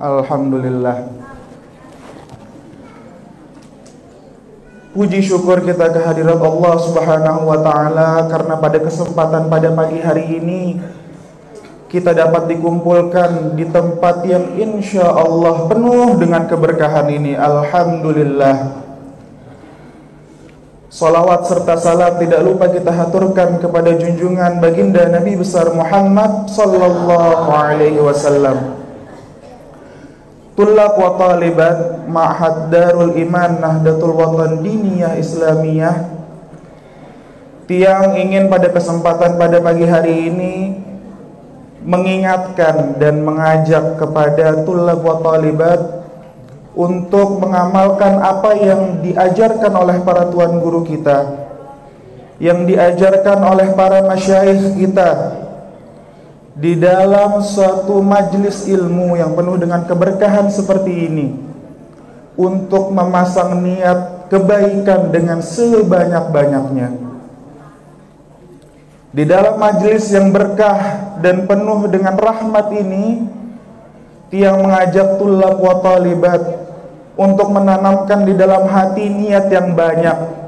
Alhamdulillah. Puji syukur kita kehadirat Allah Subhanahu wa ta'ala, karena pada kesempatan pada pagi hari ini kita dapat dikumpulkan di tempat yang insya Allah penuh dengan keberkahan ini. Alhamdulillah. Salawat serta salam tidak lupa kita haturkan kepada junjungan baginda Nabi besar Muhammad sallallahu alaihi wasallam. Tullab wa talibat Ma'had Darul Iman Nahdlatul Watan Diniyah Islamiyah, tiang ingin pada kesempatan pada pagi hari ini mengingatkan dan mengajak kepada tullab wa talibat untuk mengamalkan apa yang diajarkan oleh para tuan guru kita, yang diajarkan oleh para masyayikh kita di dalam suatu majlis ilmu yang penuh dengan keberkahan seperti ini, untuk memasang niat kebaikan dengan sebanyak-banyaknya. Di dalam majlis yang berkah dan penuh dengan rahmat ini, tiang mengajak tullab wa talibat untuk menanamkan di dalam hati niat yang banyak.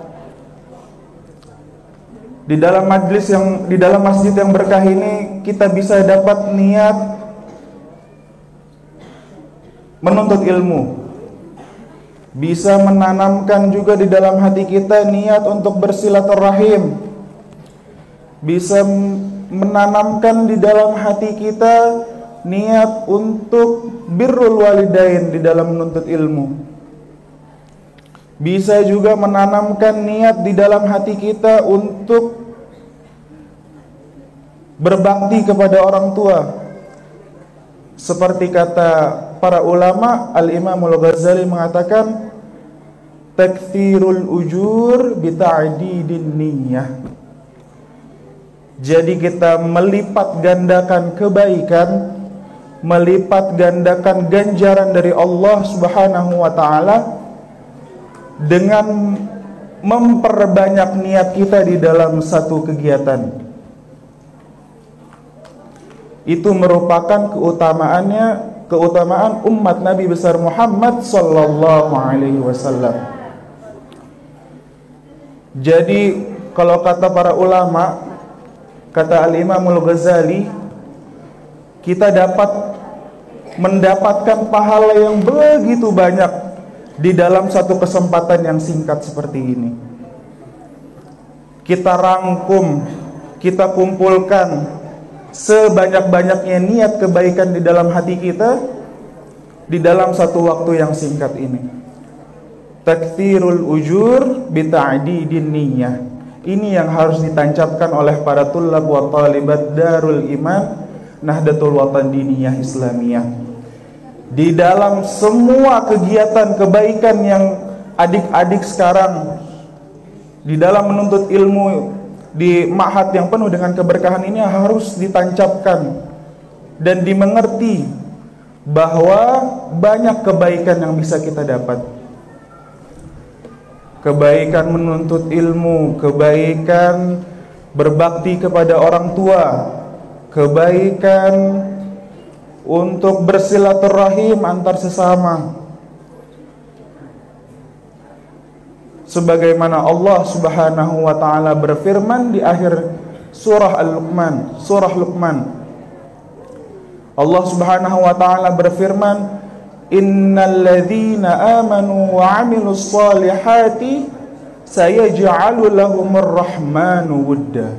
Di dalam majlis yang di dalam masjid yang berkah ini kita bisa dapat niat menuntut ilmu. Bisa menanamkan juga di dalam hati kita niat untuk bersilaturahim. Bisa menanamkan di dalam hati kita niat untuk birrul walidain di dalam menuntut ilmu. Bisa juga menanamkan niat di dalam hati kita untuk berbakti kepada orang tua. Seperti kata para ulama, Al-Imamul Ghazali mengatakan, takthirul ujur bita'didin niyyah. Jadi kita melipat gandakan kebaikan, melipat gandakan ganjaran dari Allah Subhanahu wa ta'ala dengan memperbanyak niat kita di dalam satu kegiatan. Itu merupakan keutamaan umat Nabi besar Muhammad sallallahu alaihi wasallam. Jadi kalau kata para ulama, kata Al-Imamul Ghazali, kita dapat mendapatkan pahala yang begitu banyak di dalam satu kesempatan yang singkat seperti ini. Kita rangkum, kita kumpulkan sebanyak-banyaknya niat kebaikan di dalam hati kita di dalam satu waktu yang singkat ini. Takthirul ujur bita'didin niyyah. Ini yang harus ditancapkan oleh para tullab wa talibat Darul Iman Nahdlatul Watan Diniyah Islamiyah. Di dalam semua kegiatan kebaikan yang adik-adik sekarang di dalam menuntut ilmu di ma'had yang penuh dengan keberkahan ini harus ditancapkan dan dimengerti bahwa banyak kebaikan yang bisa kita dapat. Kebaikan menuntut ilmu, kebaikan berbakti kepada orang tua, kebaikan untuk bersilaturahim antar sesama. Sebagaimana Allah Subhanahu wa ta'ala berfirman di akhir surah Al-Luqman, surah Luqman. Allah Subhanahu wa ta'ala berfirman, innal ladzina amanu wa 'amilus solihati sayaj'alu lahumur rahmanu wudda.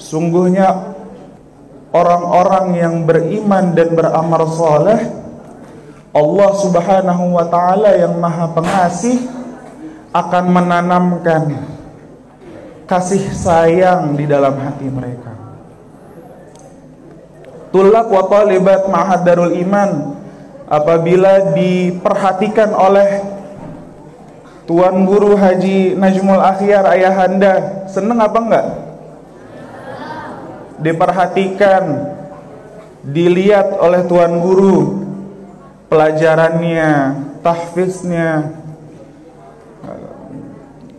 Sungguhnya orang-orang yang beriman dan beramal soleh, Allah Subhanahu wa ta'ala yang maha pengasih akan menanamkan kasih sayang di dalam hati mereka. Tullab wa talibat Ma'had Darul Iman, apabila diperhatikan oleh Tuan Guru Haji Najmul Akhyar ayahanda, seneng apa enggak? Diperhatikan, dilihat oleh Tuan Guru pelajarannya, tahfiznya,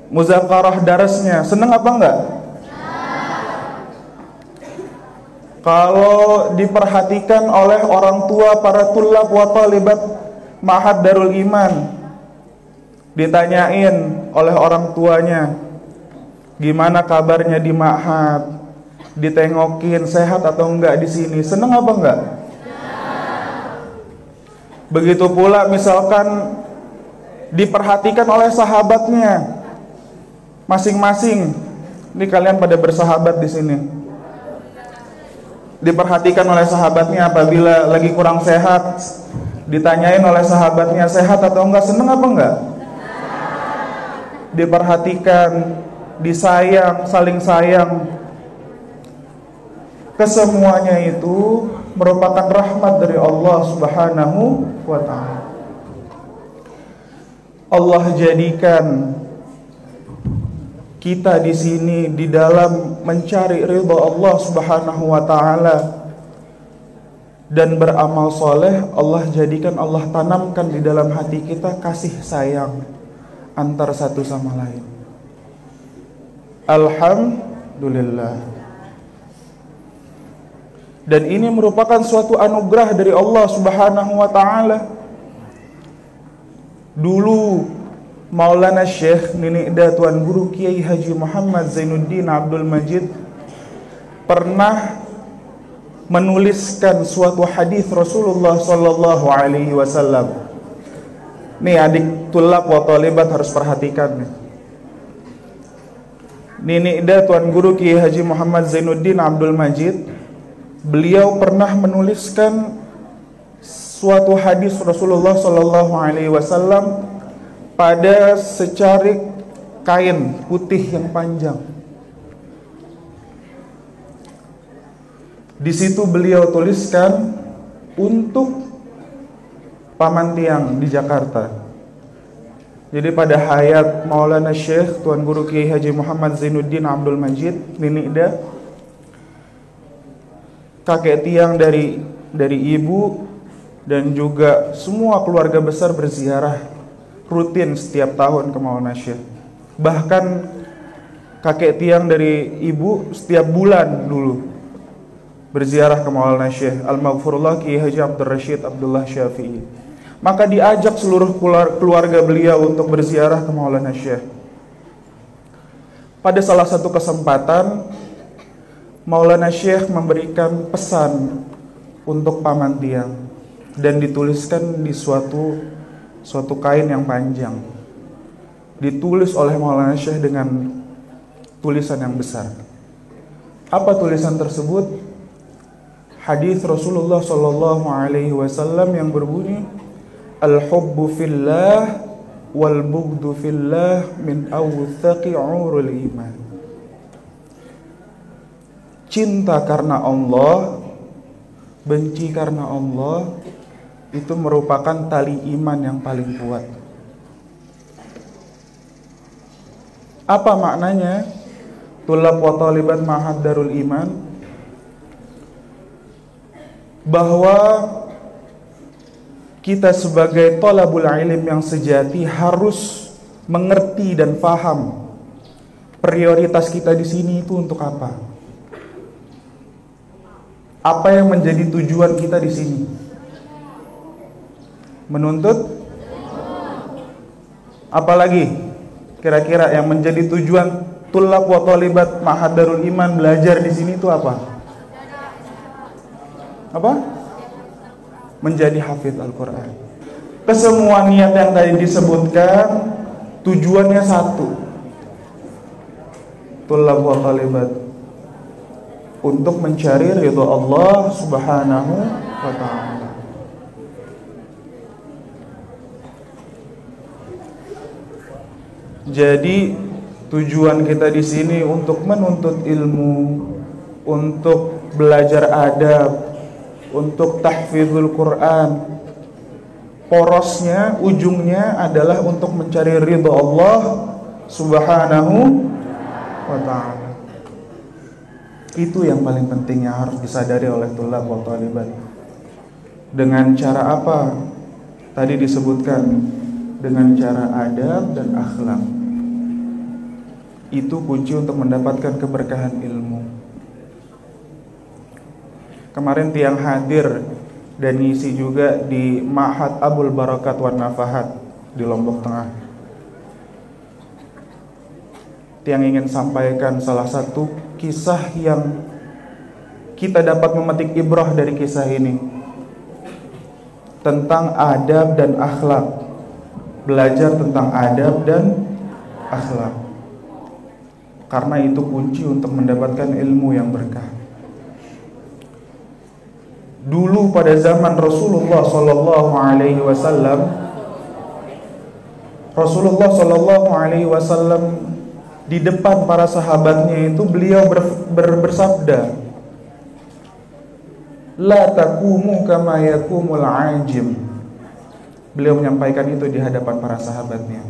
muzakarah darasnya, seneng apa enggak? Kalau diperhatikan oleh orang tua para tulab wa talibat Ma'had Darul Iman, ditanyain oleh orang tuanya, gimana kabarnya di Ma'had, ditengokin sehat atau enggak di sini, seneng apa enggak? Begitu pula misalkan diperhatikan oleh sahabatnya masing-masing. Ini kalian pada bersahabat di sini. Diperhatikan oleh sahabatnya apabila lagi kurang sehat, ditanyain oleh sahabatnya sehat atau enggak, seneng apa enggak? Diperhatikan, disayang, saling sayang. Kesemuanya itu merupakan rahmat dari Allah Subhanahu wa ta'ala. Allah jadikan kita di sini di dalam mencari ridha Allah Subhanahu wa ta'ala dan beramal soleh. Allah jadikan, Allah tanamkan di dalam hati kita kasih sayang antar satu sama lain. Alhamdulillah. Dan ini merupakan suatu anugerah dari Allah Subhanahu wa ta'ala. Dulu Maulana Syekh Nini Ida Tuan Guru Kiai Haji Muhammad Zainuddin Abdul Majid pernah menuliskan suatu hadis Rasulullah sallallahu alaihi wasallam. Nih adik tulab wa talibat harus perhatikan nih. Nini Ida Tuan Guru Kiai Haji Muhammad Zainuddin Abdul Majid, beliau pernah menuliskan suatu hadis Rasulullah sallallahu alaihi wasallam pada secarik kain putih yang panjang. Di situ beliau tuliskan untuk Paman Tiang di Jakarta. Jadi pada hayat Maulana Syekh Tuan Guru Kiai Haji Muhammad Zainuddin Abdul Majid, Nini Ida, kakek tiang dari ibu dan juga semua keluarga besar berziarah rutin setiap tahun ke Maulana Syekh. Bahkan kakek tiang dari ibu setiap bulan dulu berziarah ke Maulana Syekh Al-Maghfurullah Kiai Haji Abdul Rashid Abdullah Syafi'i. Maka diajak seluruh keluarga beliau untuk berziarah ke Maulana Syekh. Pada salah satu kesempatan Maulana Syekh memberikan pesan untuk Paman Tiang dan dituliskan di suatu kain yang panjang. Ditulis oleh Maulana Syekh dengan tulisan yang besar. Apa tulisan tersebut? Hadis Rasulullah sallallahu alaihi wasallam yang berbunyi, al-hubbu fillah wal bughdu fillah min awthaqi 'urul iman. Cinta karena Allah, benci karena Allah, itu merupakan tali iman yang paling kuat. Apa maknanya? Tulab wa talibat Ma'had Darul Iman, bahwa kita sebagai thalabul ilm yang sejati harus mengerti dan paham prioritas kita di sini itu untuk apa? Apa yang menjadi tujuan kita di sini? Menuntut? Apalagi kira-kira yang menjadi tujuan tulab wa talibat Ma'had Darul Iman belajar di sini itu apa? Apa? Menjadi hafidz Al-Quran. Kesemua niat yang tadi disebutkan tujuannya satu, tulab wa talibat, untuk mencari ridha Allah Subhanahu wa ta'ala. Jadi tujuan kita di sini untuk menuntut ilmu, untuk belajar adab, untuk tahfidzul Quran. Porosnya, ujungnya adalah untuk mencari ridha Allah Subhanahu wa ta'ala. Itu yang paling penting yang harus disadari oleh tulab wa talibat. Dengan cara apa? Tadi disebutkan dengan cara adab dan akhlak. Itu kunci untuk mendapatkan keberkahan ilmu. Kemarin tiang hadir dan ngisi juga di Ma'had Abul Barakat wan Nafahat di Lombok Tengah. Tiang ingin sampaikan salah satu kisah yang kita dapat memetik ibrah dari kisah ini, tentang adab dan akhlak. Belajar tentang adab dan akhlak, karena itu kunci untuk mendapatkan ilmu yang berkah. Dulu pada zaman Rasulullah Sallallahu Alaihi Wasallam, Rasulullah Sallallahu Alaihi Wasallam di depan para sahabatnya itu beliau bersabda, la taqumu kama yaqumul ajim. Beliau menyampaikan itu di hadapan para sahabatnya.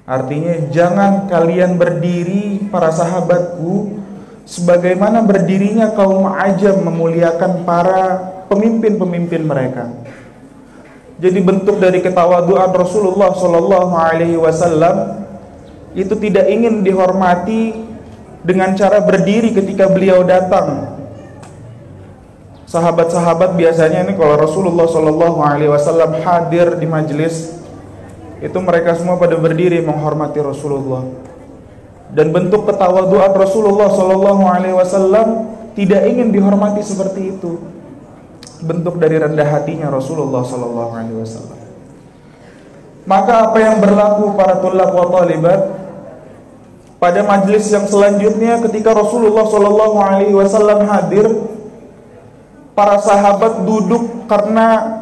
Artinya, jangan kalian berdiri para sahabatku sebagaimana berdirinya kaum ajam memuliakan para pemimpin-pemimpin mereka. Jadi bentuk dari ketawaduan Rasulullah Sallallahu Alaihi Wasallam itu tidak ingin dihormati dengan cara berdiri ketika beliau datang. Sahabat-sahabat biasanya ini kalau Rasulullah Sallallahu Alaihi Wasallam hadir di majelis, itu mereka semua pada berdiri menghormati Rasulullah. Dan bentuk ketawaduan Rasulullah Sallallahu Alaihi Wasallam tidak ingin dihormati seperti itu. Bentuk dari rendah hatinya Rasulullah Sallallahu Alaihi Wasallam. Maka apa yang berlaku para tulab wa talibat pada majelis yang selanjutnya, ketika Rasulullah Sallallahu Alaihi Wasallam hadir, para sahabat duduk karena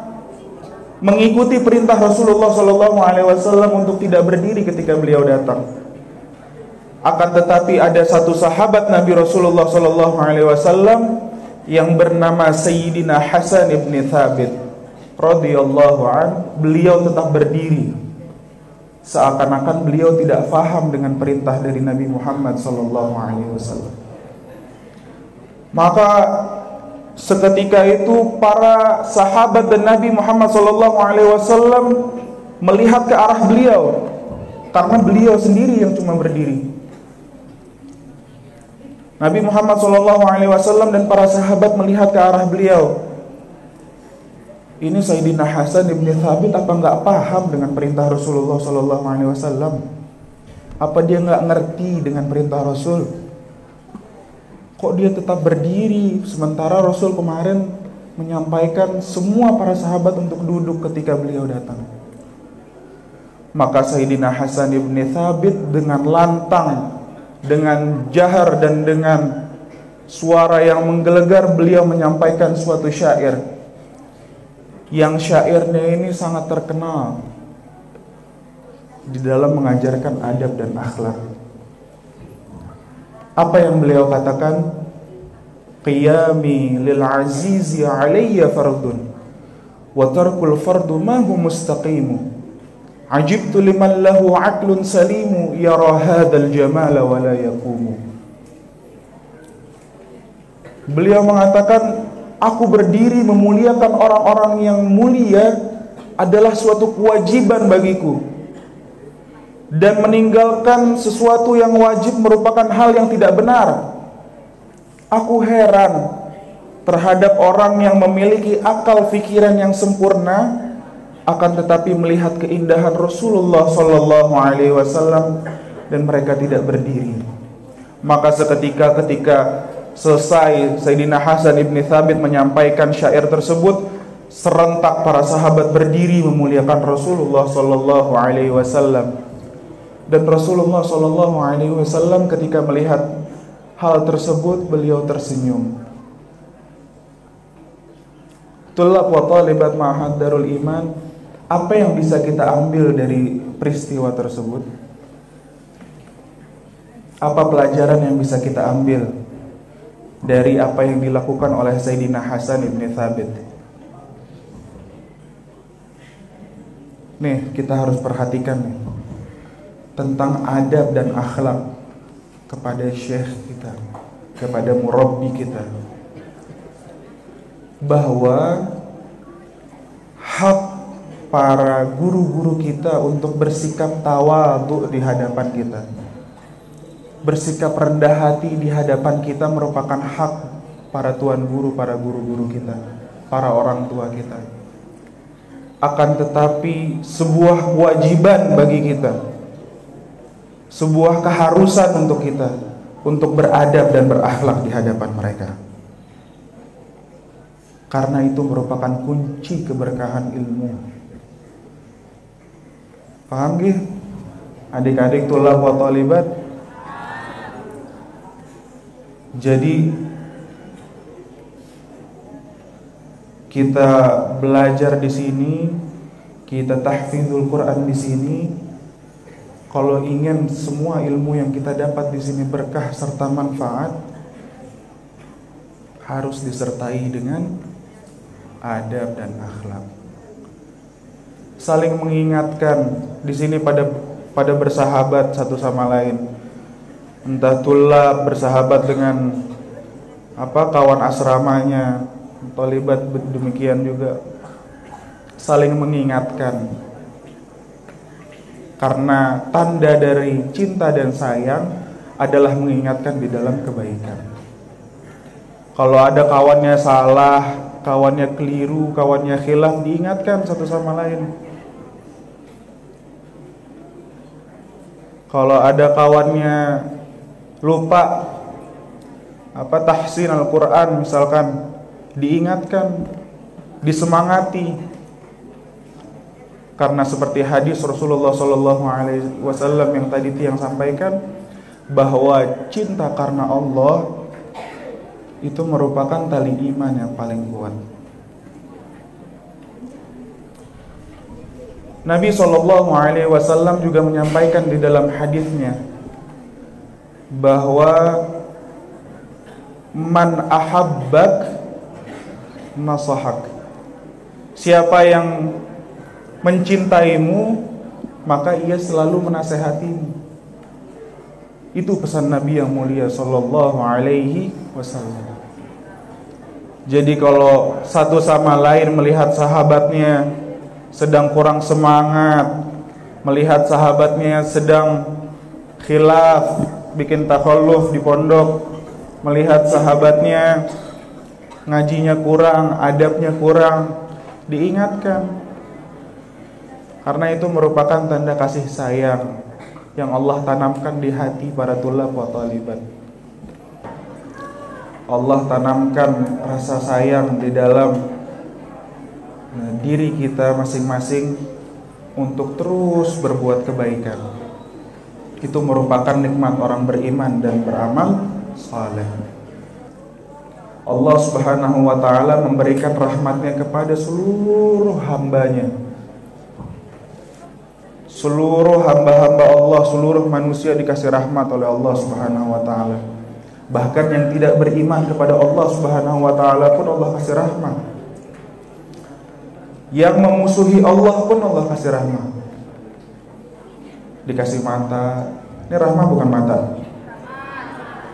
mengikuti perintah Rasulullah Sallallahu Alaihi Wasallam untuk tidak berdiri ketika beliau datang. Akan tetapi ada satu sahabat Nabi Rasulullah Sallallahu Alaihi Wasallam yang bernama Sayyidina Hasan ibn Thabit radhiyallahu an. Beliau tetap berdiri, seakan-akan beliau tidak faham dengan perintah dari Nabi Muhammad Sallallahu Alaihi Wasallam. Maka seketika itu para sahabat dan Nabi Muhammad SAW melihat ke arah beliau, karena beliau sendiri yang cuma berdiri. Nabi Muhammad SAW dan para sahabat melihat ke arah beliau. Ini Sayyidina Hasan ibn Thabit apa nggak paham dengan perintah Rasulullah SAW? Apa dia nggak ngerti dengan perintah Rasul? Kok dia tetap berdiri sementara Rasul kemarin menyampaikan semua para sahabat untuk duduk ketika beliau datang? Maka Sayyidina Hasan ibn Thabit dengan lantang, dengan jahar dan dengan suara yang menggelegar, beliau menyampaikan suatu syair, yang syairnya ini sangat terkenal di dalam mengajarkan adab dan akhlak. Apa yang beliau katakan? Qiyami lil azizi alayya fardun wa tarkul fardu ma hu mustaqimu. Ajibtu liman lahu aqlun salimu yara hadzal jamala wa la yaqumu. Beliau mengatakan, aku berdiri memuliakan orang-orang yang mulia adalah suatu kewajiban bagiku, dan meninggalkan sesuatu yang wajib merupakan hal yang tidak benar. Aku heran terhadap orang yang memiliki akal fikiran yang sempurna, akan tetapi melihat keindahan Rasulullah Sallallahu Alaihi Wasallam dan mereka tidak berdiri. Maka seketika ketika selesai Sayyidina Hasan ibn Thabit menyampaikan syair tersebut, serentak para sahabat berdiri memuliakan Rasulullah Sallallahu Alaihi Wasallam. Dan Rasulullah Sallallahu Alaihi Wasallam ketika melihat hal tersebut, beliau tersenyum. Tulab wa talibat Ma'had Darul Iman, apa yang bisa kita ambil dari peristiwa tersebut? Apa pelajaran yang bisa kita ambil dari apa yang dilakukan oleh Sayyidina Hasan ibn Thabit? Nih, kita harus perhatikan nih tentang adab dan akhlak kepada syekh kita, kepada murabbi kita, bahwa hak para guru-guru kita untuk bersikap tawadhu di hadapan kita, bersikap rendah hati di hadapan kita merupakan hak para tuan guru, para guru-guru kita, para orang tua kita. Akan tetapi sebuah kewajiban bagi kita, sebuah keharusan untuk kita untuk beradab dan berakhlak di hadapan mereka. Karena itu merupakan kunci keberkahan ilmu. Paham gih? Adik-adik tulab wa talibat. Jadi kita belajar di sini, kita tahfidzul Quran di sini. Kalau ingin semua ilmu yang kita dapat di sini berkah serta manfaat, harus disertai dengan adab dan akhlak. Saling mengingatkan di sini pada bersahabat satu sama lain. Entah tulab bersahabat dengan kawan asramanya, talibat demikian juga, saling mengingatkan. Karena tanda dari cinta dan sayang adalah mengingatkan di dalam kebaikan. Kalau ada kawannya salah, kawannya keliru, kawannya khilaf, diingatkan satu sama lain. Kalau ada kawannya lupa tahsin Al-Quran misalkan, diingatkan, disemangati. Karena seperti hadis Rasulullah SAW yang tadi Tiang sampaikan, bahwa cinta karena Allah itu merupakan tali iman yang paling kuat. Nabi SAW juga menyampaikan di dalam hadisnya bahwa man ahabbak nasahak. Siapa yang mencintaimu, maka ia selalu menasehatimu. Itu pesan Nabi yang mulia SAW. Jadi kalau satu sama lain melihat sahabatnya sedang kurang semangat, melihat sahabatnya sedang khilaf, bikin takhalluf di pondok, melihat sahabatnya ngajinya kurang, adabnya kurang, diingatkan. Karena itu merupakan tanda kasih sayang yang Allah tanamkan di hati para tulab wa talibat. Allah tanamkan rasa sayang di dalam diri kita masing-masing untuk terus berbuat kebaikan. Itu merupakan nikmat orang beriman dan beramal saleh. Allah Subhanahu wa ta'ala memberikan rahmatnya kepada seluruh hambanya. Seluruh hamba-hamba Allah, seluruh manusia dikasih rahmat oleh Allah Subhanahu wa ta'ala. Bahkan yang tidak beriman kepada Allah Subhanahu wa ta'ala pun Allah kasih rahmat. Yang memusuhi Allah pun Allah kasih rahmat. Dikasih mata, ini rahmat bukan mata.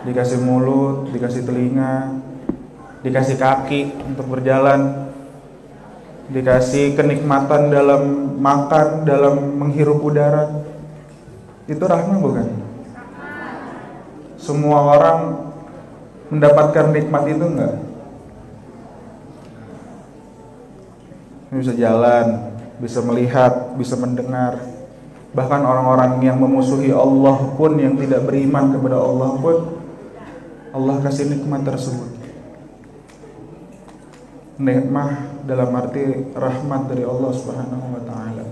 Dikasih mulut, dikasih telinga, dikasih kaki untuk berjalan, dikasih kenikmatan dalam makan, dalam menghirup udara. Itu rahmat bukan? Semua orang mendapatkan nikmat itu enggak? Bisa jalan, bisa melihat, bisa mendengar. Bahkan orang-orang yang memusuhi Allah pun, yang tidak beriman kepada Allah pun, Allah kasih nikmat tersebut. Nikmat dalam arti rahmat dari Allah Subhanahu wa ta'ala.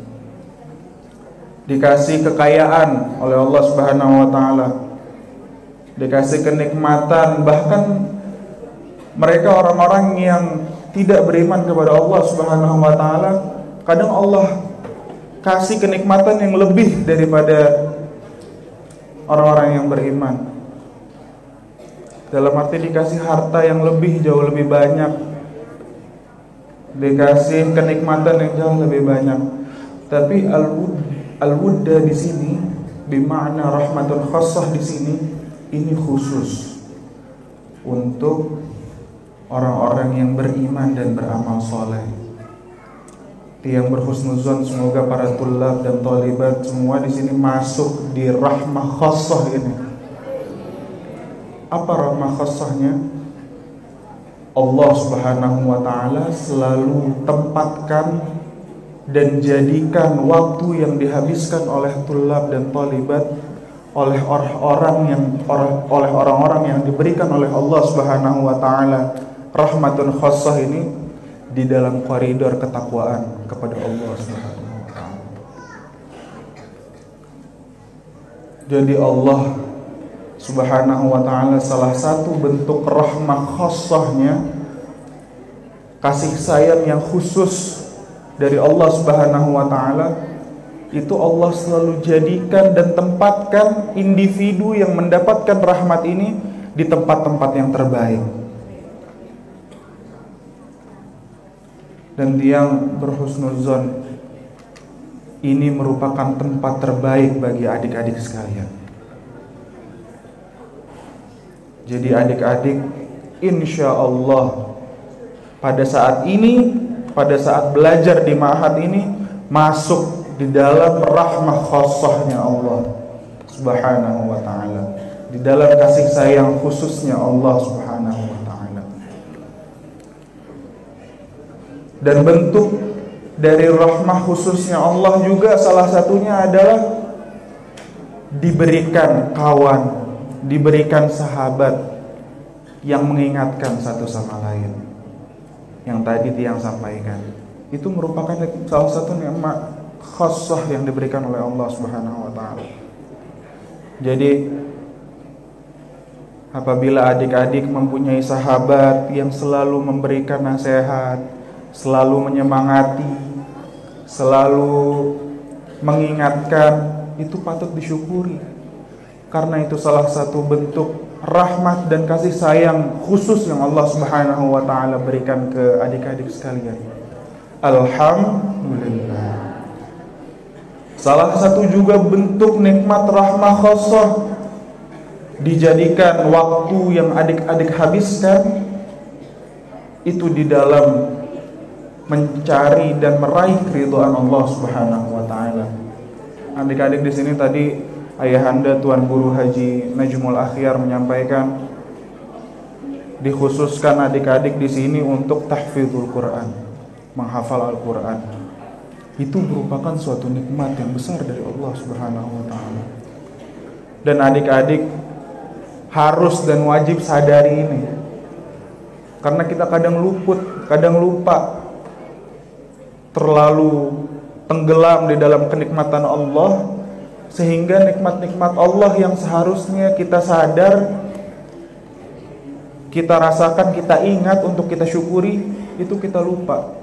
Dikasih kekayaan oleh Allah Subhanahu wa ta'ala, dikasih kenikmatan. Bahkan mereka orang-orang yang tidak beriman kepada Allah Subhanahu wa ta'ala, kadang Allah kasih kenikmatan yang lebih daripada orang-orang yang beriman. Dalam arti dikasih harta yang lebih, jauh lebih banyak, dikasih kenikmatan yang jauh lebih banyak. Tapi al-wudda di sini bermakna rahmatun khassah di sini, ini khusus untuk orang-orang yang beriman dan beramal soleh. Yang berhusnuzon, semoga para tulab dan talibat semua di sini masuk di rahmah khassah ini. Apa rahmah khassahnya? Allah Subhanahu wa Ta'ala selalu tempatkan dan jadikan waktu yang dihabiskan oleh tulab dan talibat, oleh orang-orang yang diberikan oleh Allah Subhanahu wa Ta'ala rahmatun khassah ini di dalam koridor ketakwaan kepada Allah Subhanahu wa Ta'ala. Jadi Allah Subhanahu wa Ta'ala salah satu bentuk rahmah khassahnya, kasih sayang yang khusus dari Allah Subhanahu wa Ta'ala, itu Allah selalu jadikan dan tempatkan individu yang mendapatkan rahmat ini di tempat-tempat yang terbaik. Dan tiang berhusnuzon, ini merupakan tempat terbaik bagi adik-adik sekalian. Jadi adik-adik, insya Allah pada saat ini, pada saat belajar di ma'had ini, masuk di dalam rahmah khassahnya Allah Subhanahu wa Ta'ala, di dalam kasih sayang khususnya Allah Subhanahu wa Ta'ala. Dan bentuk dari rahmah khususnya Allah juga salah satunya adalah diberikan kawan, diberikan sahabat yang mengingatkan satu sama lain. Yang tadi tiang sampaikan, itu merupakan salah satu nikmat khassah yang diberikan oleh Allah Subhanahu wa Ta'ala. Jadi apabila adik-adik mempunyai sahabat yang selalu memberikan nasihat, selalu menyemangati, selalu mengingatkan, itu patut disyukuri, karena itu salah satu bentuk rahmat dan kasih sayang khusus yang Allah Subhanahu wa Ta'ala berikan ke adik-adik sekalian. Alhamdulillah. Salah satu juga bentuk nikmat rahmah khassah, dijadikan waktu yang adik-adik habiskan itu di dalam mencari dan meraih keridhaan Allah Subhanahu wa Ta'ala. Adik-adik di sini tadi Ayahanda Tuan Guru Haji Najmul Akhyar menyampaikan, dikhususkan adik-adik di sini untuk tahfidzul Quran, menghafal Al-Quran. Itu merupakan suatu nikmat yang besar dari Allah Subhanahu wa Ta'ala. Dan adik-adik harus dan wajib sadari ini, karena kita kadang luput, kadang lupa, terlalu tenggelam di dalam kenikmatan Allah, sehingga nikmat-nikmat Allah yang seharusnya kita sadar, kita rasakan, kita ingat untuk kita syukuri, itu kita lupa.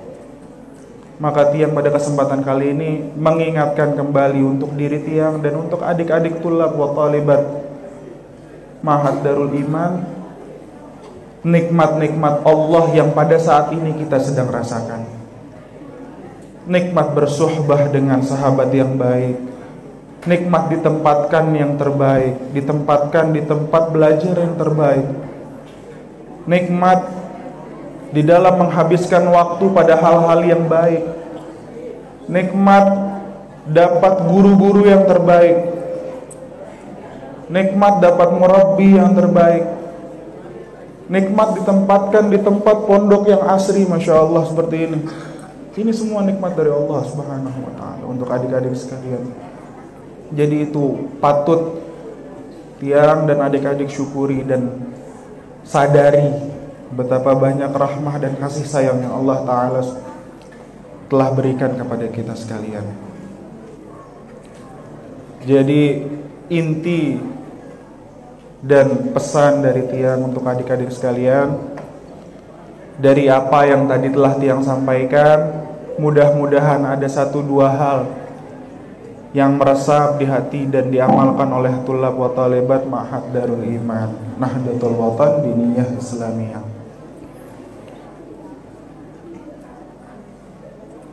Maka tiang pada kesempatan kali ini mengingatkan kembali untuk diri tiang dan untuk adik-adik tulab wa talibat Ma'had Darul Iman, nikmat-nikmat Allah yang pada saat ini kita sedang rasakan. Nikmat bersuhbah dengan sahabat yang baik, nikmat ditempatkan yang terbaik, ditempatkan di tempat belajar yang terbaik, nikmat di dalam menghabiskan waktu pada hal-hal yang baik, nikmat dapat guru-guru yang terbaik, nikmat dapat murabbi yang terbaik, nikmat ditempatkan di tempat pondok yang asri, Masya Allah seperti ini. Ini semua nikmat dari Allah Subhanahu wa Ta'ala untuk adik-adik sekalian. Jadi itu patut tiang dan adik-adik syukuri dan sadari betapa banyak rahmah dan kasih sayang yang Allah Ta'ala telah berikan kepada kita sekalian. Jadi inti dan pesan dari tiang untuk adik-adik sekalian, dari apa yang tadi telah tiang sampaikan, mudah-mudahan ada 1-2 hal yang meresap di hati dan diamalkan oleh tulab wa talibat Ma'had Darul Iman Nahdlatul Watan Diniyah Islamiyah.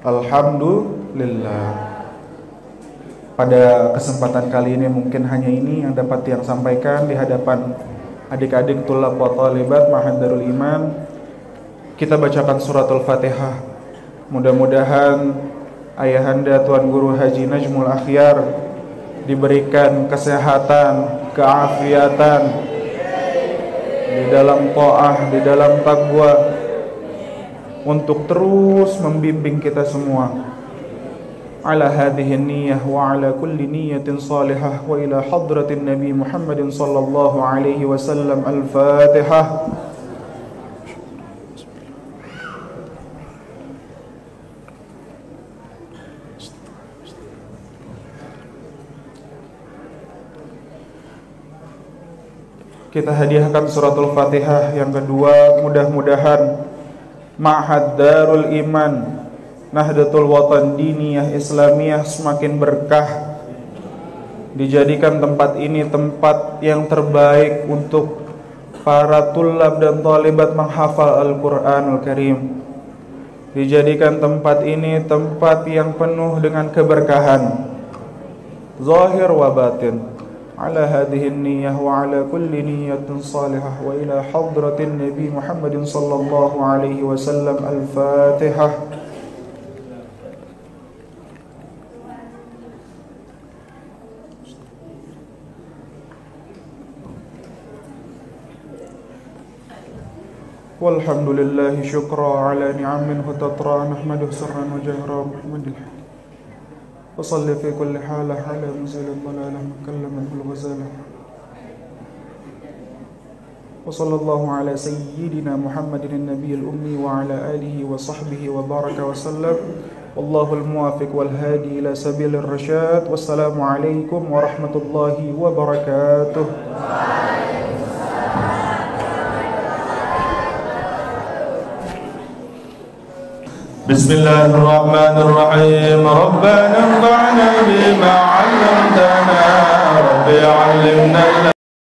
Alhamdulillah. Pada kesempatan kali ini mungkin hanya ini yang dapat tiang sampaikan di hadapan adik-adik tulab wa talibat Ma'had Darul Iman. Kita bacakan suratul Fatihah. Mudah-mudahan Ayahanda Tuan Guru Haji Najmul Akhyar diberikan kesehatan, keafiatan di dalam ta'ah, di dalam taqwa, untuk terus membimbing kita semua ala hadhihi niyyah wa ala kulli niyyatin salihah wa ila hadratin Nabi Muhammadin sallallahu alaihi wasallam. Al-Fatihah. Kita hadiahkan suratul Fatihah yang kedua, mudah-mudahan Ma'had Darul Iman Nahdlatul Watan Diniyah Islamiyah semakin berkah, dijadikan tempat ini tempat yang terbaik untuk para tulab dan talibat menghafal Al-Quranul Karim, dijadikan tempat ini tempat yang penuh dengan keberkahan zahir wa batin. Ala hadhihi niyyah wa ala kulli niyyatin salihah wa ila hadratin Nabi Muhammadin sallallahu alaihi wasallam. Al-Fatihah. Walhamdulillahi syukra ala ni'amin hutatra nahmaduh sirran wa jahra Muhammadillah wa salli fi kulli halah ala muzilin dalalah mukallaman bil ghazalah wa sallallahu ala sayyidina Muhammadin nabiyil ummi wa ala alihi wa sahbihi wa baraka wa sallam. Wallahul muwafiq wal hadi ila sabilir rasyad. Wassalamu alaikum warahmatullahi wabarakatuh. Bismillahirrahmanirrahim. Rabbana anfa'na bima 'allamtana, Rabbi 'allimna